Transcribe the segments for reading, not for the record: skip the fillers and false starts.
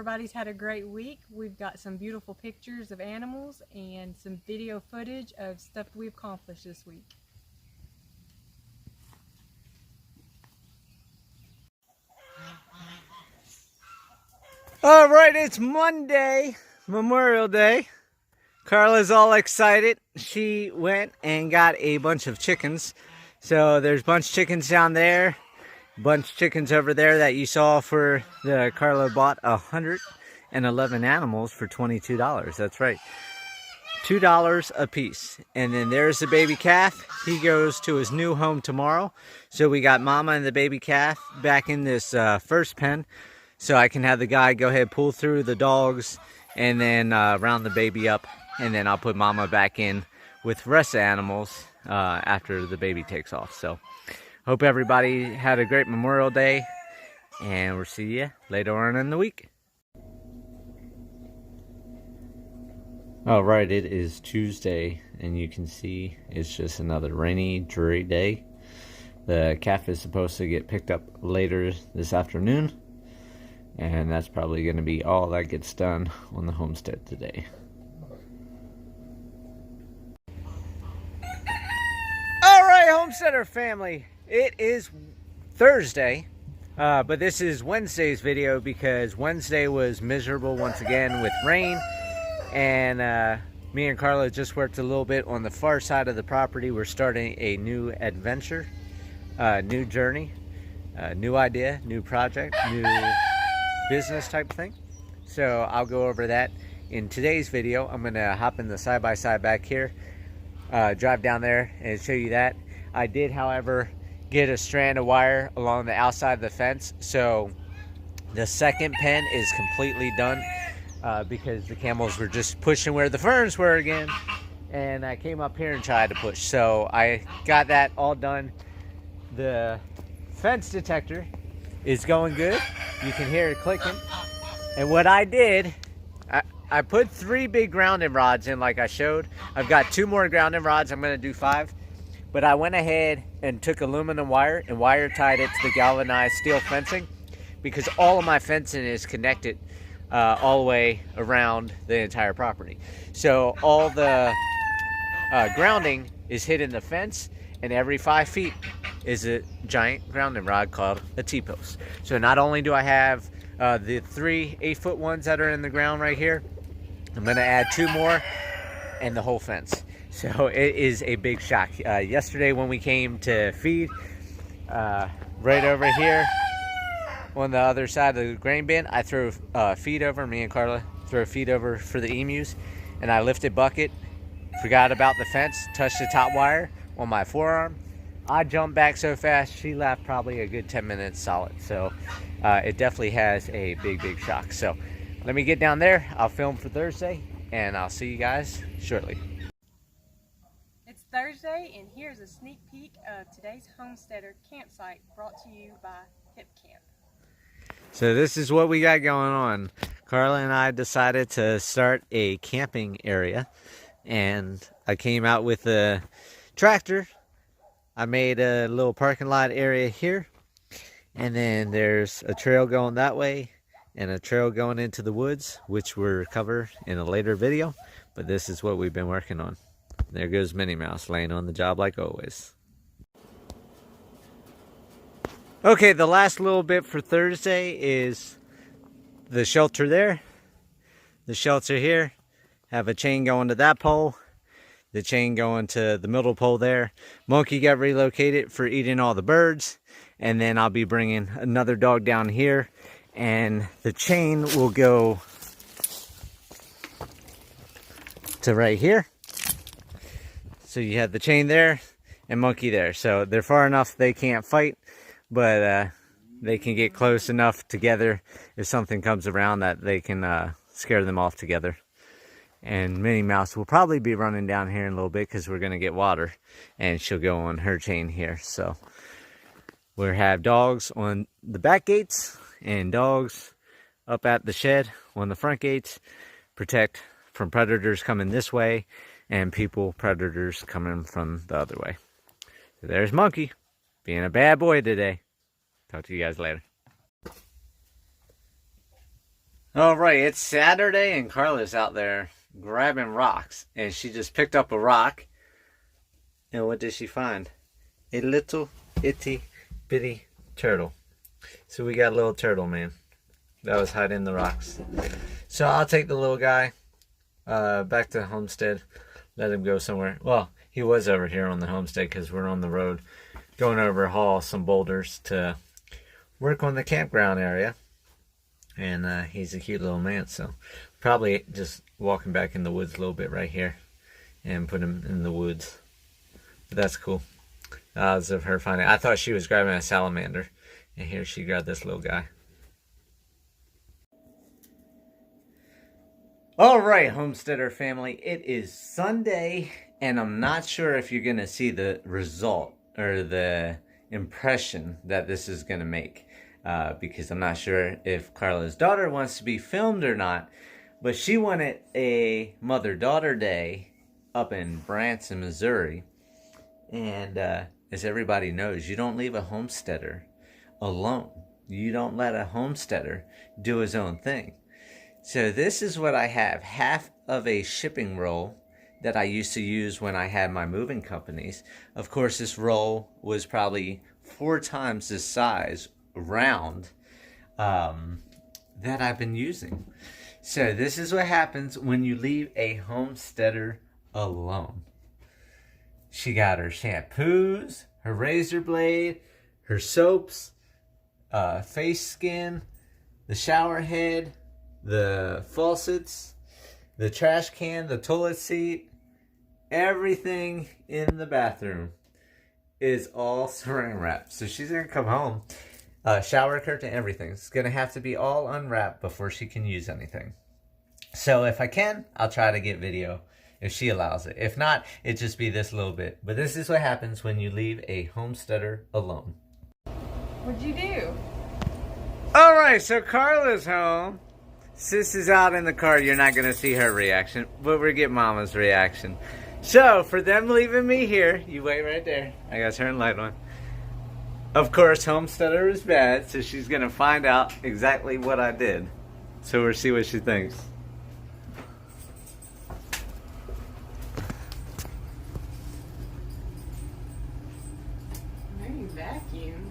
everybody's had a great week. We've got some beautiful pictures of animals and some video footage of stuff we've accomplished this week. All right, it's Monday, Memorial Day. Carla's all excited. She went and got a bunch of chickens. So there's a bunch of chickens down there, a bunch of chickens over there that you saw for the Carla bought 111 animals for $22. That's right, $2 a piece. And then there's the baby calf. He goes to his new home tomorrow. So we got Mama and the baby calf back in this first pen. So I can have the guy go ahead, pull through the dogs, and then round the baby up. And then I'll put Mama back in with the rest of the animals after the baby takes off. So hope everybody had a great Memorial Day. And we'll see you later on in the week. All right, it is Tuesday. And you can see it's just another rainy, dreary day. The calf is supposed to get picked up later this afternoon. And that's probably going to be all that gets done on the homestead today. All right, Homesteader family. It is Thursday, but this is Wednesday's video because Wednesday was miserable once again with rain. And me and Carla just worked a little bit on the far side of the property. We're starting a new adventure, new journey, new idea, new project, new business type thing. So I'll go over that in today's video. I'm gonna hop in the side-by-side back here, drive down there and show you that. I did, however, get a strand of wire along the outside of the fence, so the second pen is completely done because the camels were just pushing where the ferns were again, and I came up here and tried to push. So I got that all done. The fence detector is going good. You can hear it clicking. And what I did, I put 3 big grounding rods in like I showed. I've got 2 more grounding rods. I'm going to do 5. But I went ahead and took aluminum wire and wire tied it to the galvanized steel fencing because all of my fencing is connected all the way around the entire property. So all the grounding is hit in the fence, and every 5 feet is a giant grounding rod called a T-post. So not only do I have the 3 8-foot ones that are in the ground right here, I'm going to add 2 more and the whole fence. So it is a big shock. Yesterday when we came to feed, right over here on the other side of the grain bin, I threw feed over, me and Carla threw a feed over for the emus, and I lifted bucket, forgot about the fence, touched the top wire on my forearm. I jumped back so fast, she laughed probably a good 10 minutes solid. So it definitely has a big shock. So let me get down there. I'll film for Thursday, and I'll see you guys shortly. It's Thursday, and here's a sneak peek of today's Homesteader campsite brought to you by HipCamp. So this is what we got going on. Carla and I decided to start a camping area, and I came out with a tractor. I made a little parking lot area here, and then there's a trail going that way and a trail going into the woods, which we'll cover in a later video, but this is what we've been working on. There goes Minnie Mouse laying on the job like always. Okay, the last little bit for Thursday is the shelter there, the shelter here, have a chain going to that pole, the chain going to the middle pole there. Monkey got relocated for eating all the birds, and then I'll be bringing another dog down here, and the chain will go to right here. So you have the chain there and Monkey there. So they're far enough they can't fight, but they can get close enough together if something comes around that they can scare them off together. And Minnie Mouse will probably be running down here in a little bit because we're going to get water, and she'll go on her chain here. So we'll have dogs on the back gates and dogs up at the shed on the front gates, protect from predators coming this way and predators coming from the other way. So there's Monkey being a bad boy today. Talk to you guys later. All right, it's Saturday and Carla's out there grabbing rocks, and she just picked up a rock. And what did she find? A little itty bitty turtle. So we got a little turtle, man. That was hiding in the rocks. So I'll take the little guy back to Homestead. Let him go somewhere. Well, he was over here on the Homestead because we're on the road going over haul some boulders to work on the campground area. And he's a cute little man, so probably just walking back in the woods a little bit right here and put him in the woods. But that's cool. Odds of her finding. I thought she was grabbing a salamander, and here she grabbed this little guy. All right, Homesteader family, it is Sunday, and I'm not sure if you're gonna see the result or the impression that this is gonna make. Because I'm not sure if Carla's daughter wants to be filmed or not, but she wanted a mother-daughter day up in Branson, Missouri, and as everybody knows, you don't leave a homesteader alone. You don't let a homesteader do his own thing. So this is what I have, half of a shipping roll that I used to use when I had my moving companies. Of course, this roll was probably 4 times this size round that I've been using. So this is what happens when you leave a homesteader alone. She got her shampoos, her razor blade, her soaps, face skin, the shower head, the faucets, the trash can, the toilet seat, everything in the bathroom is all saran wrap. So she's gonna come home, shower curtain, everything. It's gonna have to be all unwrapped before she can use anything. So if I can, I'll try to get video if she allows it. If not, it just be this little bit. But this is what happens when you leave a homesteader alone. What'd you do? All right, so Carla's home. Sis is out in the car. You're not gonna see her reaction, but we'll get Mama's reaction. So for them leaving me here, you wait right there. I gotta turn the light on. Of course, homesteader is bad, so she's gonna find out exactly what I did. So we'll see what she thinks. Maybe you vacuumed.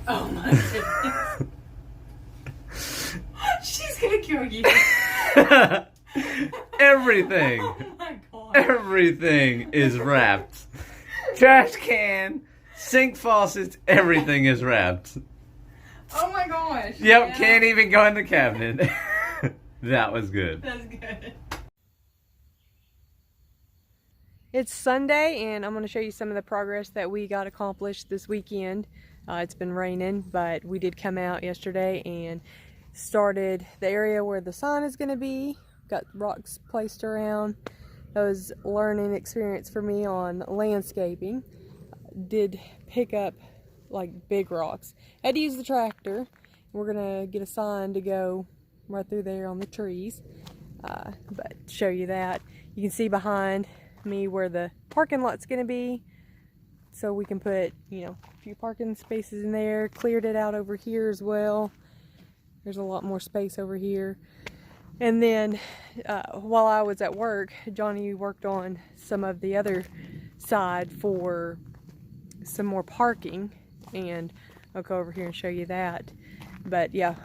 Oh my goodness. She's gonna kill you. Everything. Oh my god. Everything is wrapped. Trash can, sink faucets, everything is wrapped. Oh my gosh. Yep, Yeah. can't even go in the cabinet. That was good. That's good. It's Sunday, and I'm going to show you some of the progress that we got accomplished this weekend. It's been raining, but we did come out yesterday and started the area where the sign is going to be. Got rocks placed around. That was a learning experience for me on landscaping. Did pick up like big rocks. Had to use the tractor. We're going to get a sign to go right through there on the trees. But show you that. You can see behind me where the parking lot's going to be. So we can put, you know, a few parking spaces in there. Cleared it out over here as well. There's a lot more space over here. And then while I was at work, Johnny worked on some of the other side for some more parking. And I'll go over here and show you that. But yeah,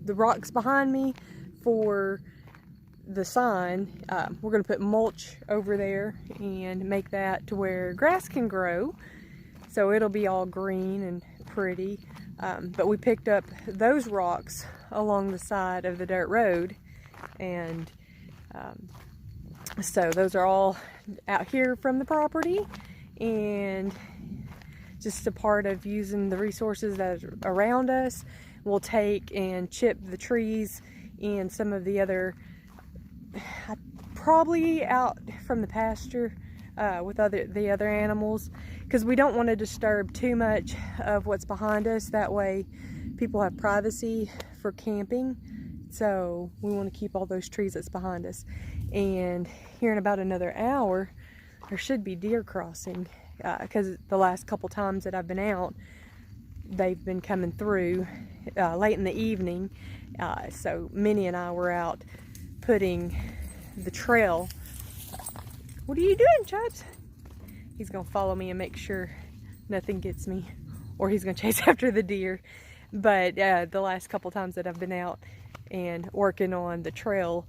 the rocks behind me for the sign, we're going to put mulch over there and make that to where grass can grow. So it'll be all green and pretty. But we picked up those rocks along the side of the dirt road, and so those are all out here from the property, and just a part of using the resources that are around us. We'll take and chip the trees and some of the other, probably out from the pasture with the other animals, because we don't want to disturb too much of what's behind us. That way people have privacy for camping. So we want to keep all those trees that's behind us. And here in about another hour, there should be deer crossing, because the last couple times that I've been out, they've been coming through late in the evening. So Minnie and I were out putting the trail. What are you doing, Chubbs? He's gonna follow me and make sure nothing gets me, or he's gonna chase after the deer. But the last couple times that I've been out and working on the trail,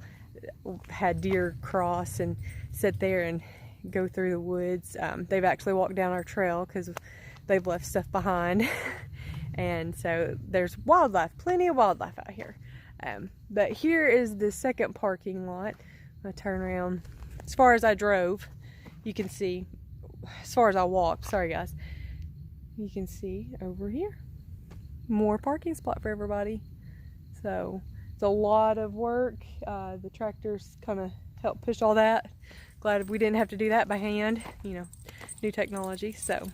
had deer cross and sit there and go through the woods. They've actually walked down our trail because they've left stuff behind. And so there's wildlife, plenty of wildlife out here. But here is the second parking lot. I'm gonna turn around. As far as I drove, you can see, as far as I walked, sorry guys, you can see over here, more parking spot for everybody. So it's a lot of work. The tractors kind of help push all that. Glad we didn't have to do that by hand, you know, new technology. So